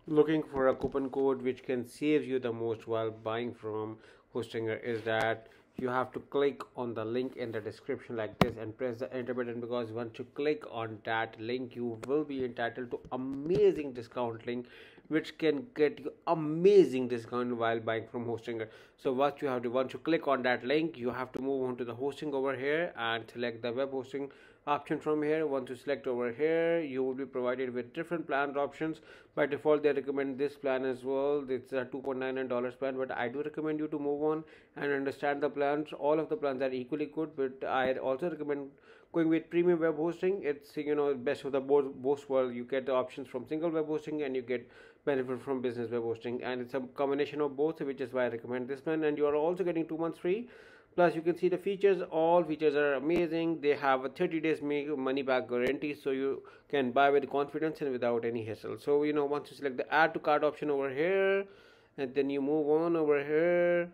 looking for a coupon code which can save you the most while buying from Hostinger, is that you have to click on the link in the description like this and press the enter button, because once you click on that link you will be entitled to amazing discount link which can get you amazing discount while buying from Hostinger. So what you have to, once you click on that link, you have to move on to the hosting over here and select the web hosting option from here. Once you select over here, you will be provided with different plan options. By default they recommend this plan as well. It's a $2.99 plan, but I do recommend you to move on and understand the plans. All of the plans are equally good, but I also recommend going with premium web hosting. It's, best of the both world. You get the options from single web hosting and you get benefit from business web hosting, and it's a combination of both, which is why I recommend this plan. And you are also getting 2 months free. Plus you can see the features. All features are amazing. They have a 30 days money back guarantee, so you can buy with confidence and without any hassle. So once you select the add to cart option over here, and then you move on over here,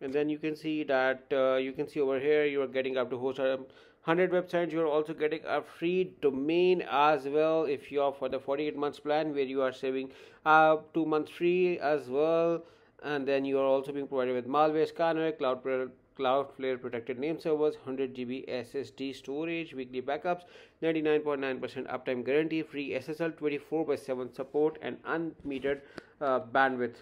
and then you can see that you can see over here you are getting up to host 100 websites. You are also getting a free domain as well if you are for the 48 months plan, where you are saving 2 months free as well. And then you are also being provided with malware scanner, Cloudflare protected name servers, 100 GB SSD storage, weekly backups, 99.9% uptime guarantee, free SSL, 24/7 support, and unmetered bandwidth.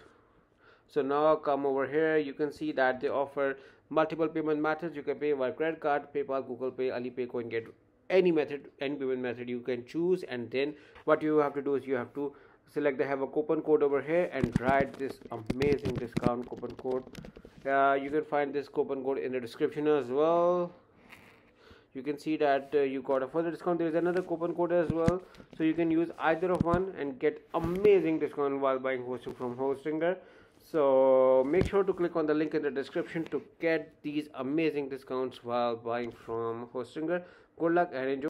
So now come over here, you can see that they offer multiple payment methods. You can pay via credit card, PayPal, Google Pay, Alipay, CoinGate, any method, any payment method you can choose. And then what you have to do is you have to select, they have a coupon code over here, and write this amazing discount coupon code. You can find this coupon code in the description as well. You can see that you got a further discount. There is another coupon code as well, so you can use either of one and get amazing discount while buying hosting from Hostinger. So make sure to click on the link in the description to get these amazing discounts while buying from Hostinger. Good luck and enjoy.